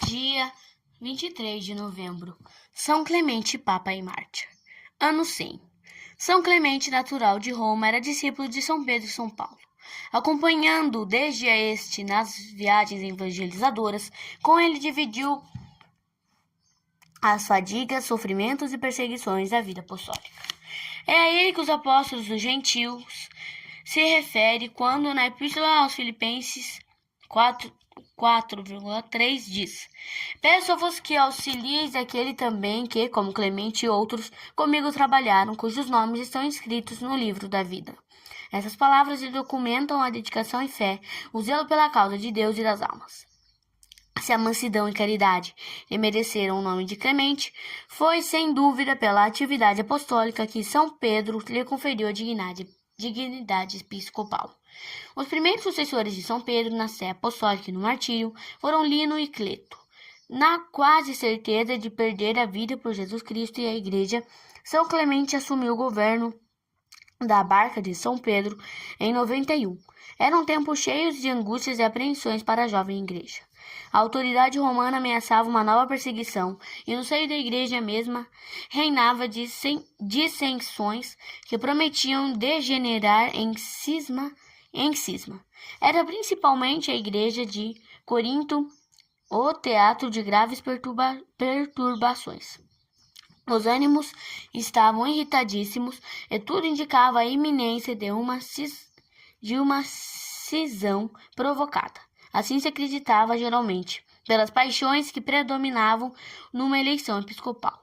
Dia 23 de novembro. São Clemente, Papa e Mártir. Ano 100. São Clemente, natural de Roma, era discípulo de São Pedro e São Paulo. Acompanhando desde este nas viagens evangelizadoras, com ele dividiu as fadigas, sofrimentos e perseguições da vida apostólica. É a ele que os apóstolos dos gentios se refere quando na Epístola aos Filipenses 4,3 diz: Peço-vos que auxilieis aquele também que, como Clemente e outros, comigo trabalharam, cujos nomes estão inscritos no livro da vida. Essas palavras lhe documentam a dedicação e fé, o zelo pela causa de Deus e das almas. Se a mansidão e caridade lhe mereceram o nome de Clemente, foi sem dúvida pela atividade apostólica que São Pedro lhe conferiu a dignidade episcopal. Os primeiros sucessores de São Pedro na sé apostólica e no martírio foram Lino e Cleto. Na quase certeza de perder a vida por Jesus Cristo e a Igreja, São Clemente assumiu o governo da barca de São Pedro em 91. Eram tempos cheios de angústias e apreensões para a jovem igreja. A autoridade romana ameaçava uma nova perseguição, e no seio da igreja mesma reinava dissensões que prometiam degenerar em cisma. Era principalmente a igreja de Corinto o teatro de graves perturbações. Os ânimos estavam irritadíssimos e tudo indicava a iminência de uma cisão provocada. Assim se acreditava geralmente, pelas paixões que predominavam numa eleição episcopal.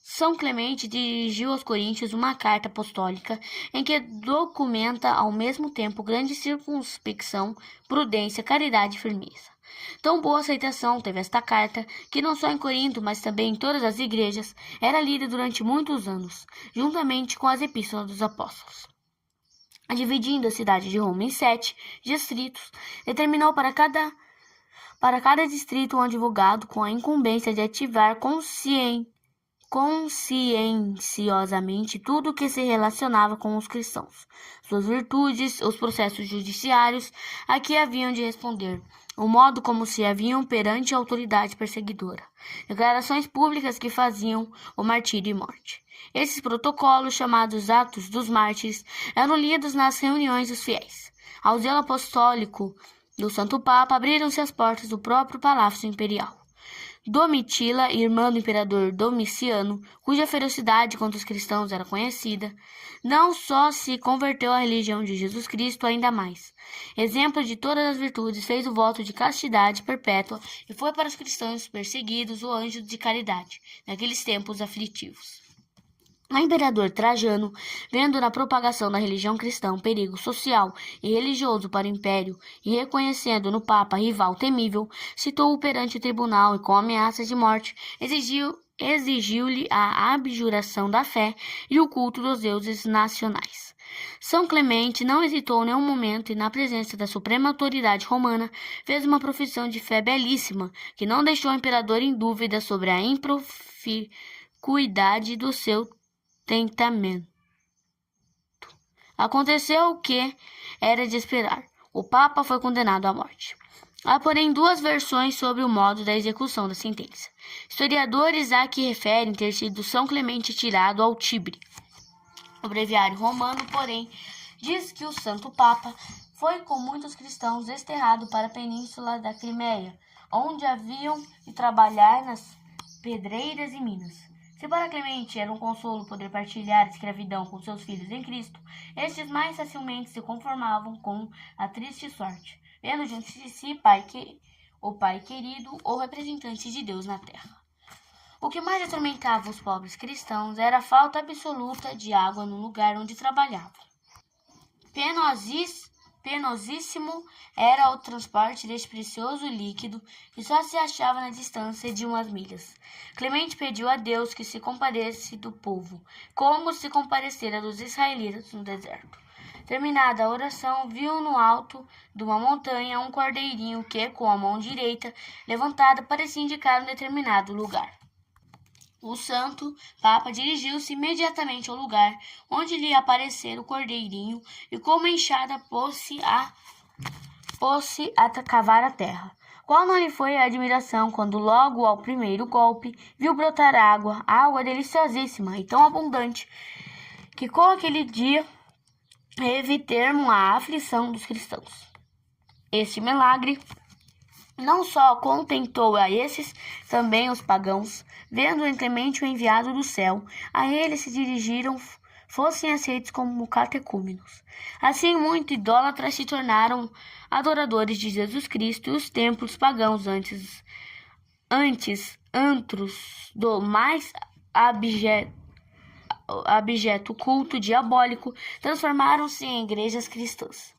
São Clemente dirigiu aos coríntios uma carta apostólica em que documenta ao mesmo tempo grande circunspecção, prudência, caridade e firmeza. Tão boa aceitação teve esta carta que não só em Corinto, mas também em todas as igrejas, era lida durante muitos anos, juntamente com as epístolas dos apóstolos. Dividindo a cidade de Roma em 7 distritos, determinou para cada distrito um advogado com a incumbência de ativar conscienciosamente tudo o que se relacionava com os cristãos, suas virtudes, os processos judiciários a que haviam de responder, o modo como se haviam perante a autoridade perseguidora, declarações públicas que faziam o martírio e morte. Esses protocolos, chamados Atos dos Mártires, eram lidos nas reuniões dos fiéis. Ao zelo apostólico do Santo Papa, abriram-se as portas do próprio Palácio Imperial. Domitila, irmã do imperador Domiciano, cuja ferocidade contra os cristãos era conhecida, não só se converteu à religião de Jesus Cristo ainda mais. Exemplo de todas as virtudes, fez o voto de castidade perpétua e foi para os cristãos perseguidos o anjo de caridade, naqueles tempos aflitivos. O imperador Trajano, vendo na propagação da religião cristã um perigo social e religioso para o império e reconhecendo no Papa rival temível, citou-o perante o tribunal e, com ameaças de morte, exigiu-lhe a abjuração da fé e o culto dos deuses nacionais. São Clemente não hesitou nenhum momento e, na presença da suprema autoridade romana, fez uma profissão de fé belíssima que não deixou o imperador em dúvida sobre a improficuidade do seu tentamento. Aconteceu o que era de esperar. O Papa foi condenado à morte. Há, porém, duas versões sobre o modo da execução da sentença. Historiadores há que referem ter sido São Clemente tirado ao Tibre. O breviário romano, porém, diz que o Santo Papa foi com muitos cristãos desterrado para a península da Crimeia, onde haviam de trabalhar nas pedreiras e minas. Se para Clemente era um consolo poder partilhar a escravidão com seus filhos em Cristo, estes mais facilmente se conformavam com a triste sorte, vendo diante de si o Pai querido ou representante de Deus na terra. O que mais atormentava os pobres cristãos era a falta absoluta de água no lugar onde trabalhavam. Penosíssimo era o transporte deste precioso líquido que só se achava na distância de umas milhas. Clemente pediu a Deus que se compadecesse do povo, como se compadecera dos israelitas no deserto. Terminada a oração, viu no alto de uma montanha um cordeirinho que, com a mão direita levantada, parecia indicar um determinado lugar. O Santo Papa dirigiu-se imediatamente ao lugar onde lhe aparecera o cordeirinho e, com uma enxada, pôs-se a cavar a terra. Qual não lhe foi a admiração quando logo ao primeiro golpe viu brotar água deliciosíssima e tão abundante, que com aquele dia teve termo a aflição dos cristãos. Este milagre não só contentou a esses, também os pagãos, vendo o inclemente o enviado do céu, a ele se dirigiram, fossem aceitos como catecúmenos. Assim, muito idólatras se tornaram adoradores de Jesus Cristo, e os templos pagãos, antes antros do mais abjeto culto diabólico, transformaram-se em igrejas cristãs.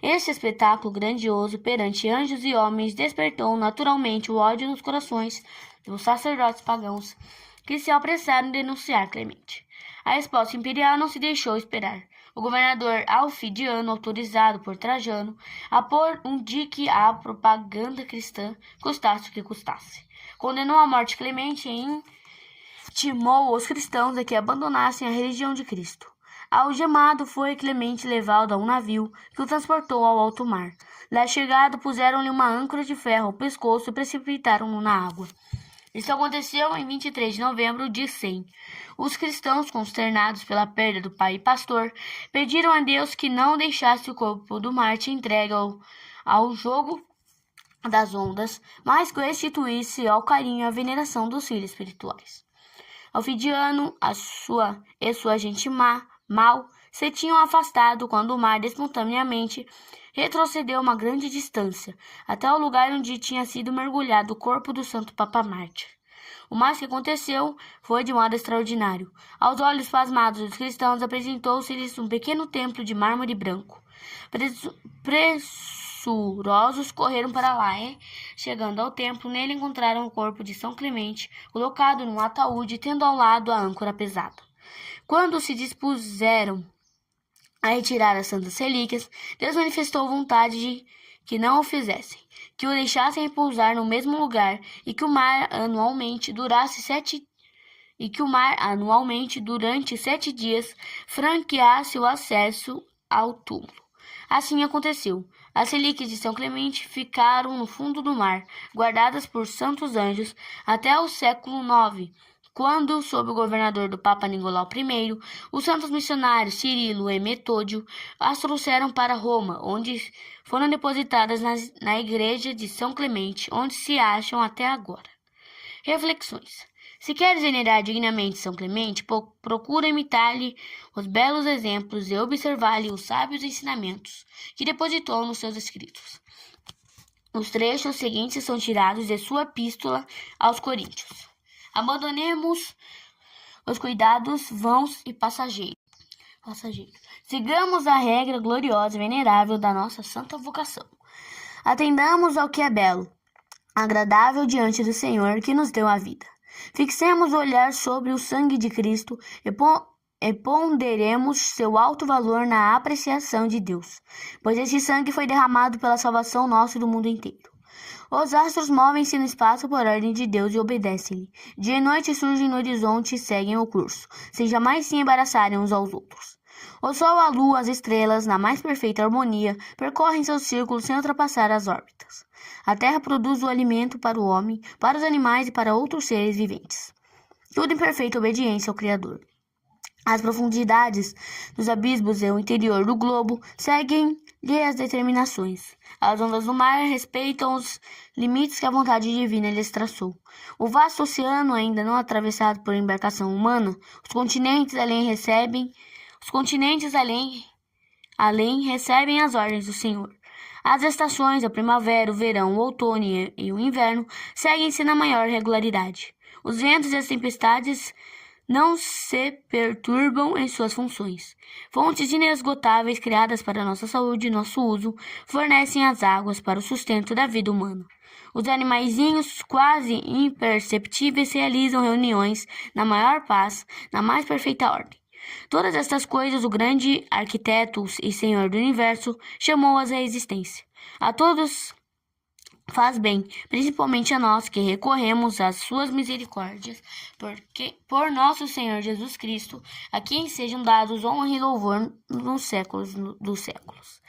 Este espetáculo grandioso perante anjos e homens despertou naturalmente o ódio nos corações dos sacerdotes pagãos, que se apressaram em denunciar Clemente. A resposta imperial não se deixou esperar. O governador Aufidiano, autorizado por Trajano a pôr um dique à propaganda cristã, custasse o que custasse, condenou à morte Clemente e intimou os cristãos a que abandonassem a religião de Cristo. Algemado, foi Clemente levado a um navio que o transportou ao alto mar. Lá chegado, puseram-lhe uma âncora de ferro ao pescoço e precipitaram-no na água. Isso aconteceu em 23 de novembro de 100. Os cristãos, consternados pela perda do pai e pastor, pediram a Deus que não deixasse o corpo do mártir entregue ao jogo das ondas, mas que o restituísse ao carinho e à veneração dos filhos espirituais. Aufidiano e sua gente mal se tinham afastado quando o mar espontaneamente retrocedeu uma grande distância, até o lugar onde tinha sido mergulhado o corpo do santo Papa Mártir. O mais que aconteceu foi de modo extraordinário. Aos olhos pasmados dos cristãos, apresentou-se-lhes um pequeno templo de mármore branco. Pressurosos correram para lá e, chegando ao templo, nele encontraram o corpo de São Clemente, colocado num ataúde, tendo ao lado a âncora pesada. Quando se dispuseram a retirar as santas relíquias, Deus manifestou vontade de que não o fizessem, que o deixassem repousar no mesmo lugar e que o mar anualmente durante 7 dias franqueasse o acesso ao túmulo. Assim aconteceu. As relíquias de São Clemente ficaram no fundo do mar, guardadas por santos anjos, até o século IX, quando, sob o governador do Papa Nicolau I, os santos missionários Cirilo e Metódio as trouxeram para Roma, onde foram depositadas na igreja de São Clemente, onde se acham até agora. Reflexões. Se queres venerar dignamente São Clemente, procura imitar-lhe os belos exemplos e observar-lhe os sábios ensinamentos que depositou nos seus escritos. Os trechos seguintes são tirados de sua epístola aos Coríntios. Abandonemos os cuidados vãos e passageiros. Sigamos a regra gloriosa e venerável da nossa santa vocação. Atendamos ao que é belo, agradável diante do Senhor que nos deu a vida. Fixemos o olhar sobre o sangue de Cristo e ponderemos seu alto valor na apreciação de Deus, pois esse sangue foi derramado pela salvação nossa e do mundo inteiro. Os astros movem-se no espaço por ordem de Deus e obedecem-lhe. Dia e noite surgem no horizonte e seguem o curso, sem jamais se embaraçarem uns aos outros. O sol, a lua, as estrelas, na mais perfeita harmonia, percorrem seus círculos sem ultrapassar as órbitas. A terra produz o alimento para o homem, para os animais e para outros seres viventes. Tudo em perfeita obediência ao Criador. As profundidades dos abismos e o interior do globo seguem-lhe as determinações. As ondas do mar respeitam os limites que a vontade divina lhes traçou. O vasto oceano, ainda não atravessado por embarcação humana, os continentes além recebem as ordens do Senhor. As estações, a primavera, o verão, o outono e o inverno, seguem-se na maior regularidade. Os ventos e as tempestades não se perturbam em suas funções. Fontes inesgotáveis criadas para nossa saúde e nosso uso fornecem as águas para o sustento da vida humana. Os animaizinhos quase imperceptíveis realizam reuniões na maior paz, na mais perfeita ordem. Todas estas coisas o grande arquiteto e senhor do universo chamou-as à existência. A todos faz bem, principalmente a nós que recorremos às suas misericórdias, porque por nosso Senhor Jesus Cristo, a quem sejam dados honra e louvor nos séculos dos séculos.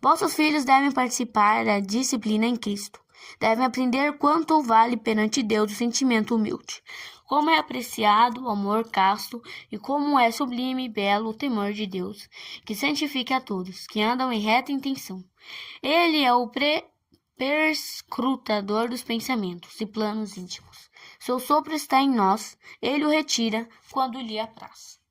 Vossos filhos devem participar da disciplina em Cristo. Devem aprender quanto vale perante Deus o sentimento humilde, como é apreciado o amor casto e como é sublime e belo o temor de Deus, que santifica a todos, que andam em reta intenção. Ele é o perscrutador dos pensamentos e planos íntimos. Seu sopro está em nós, ele o retira quando lhe apraz.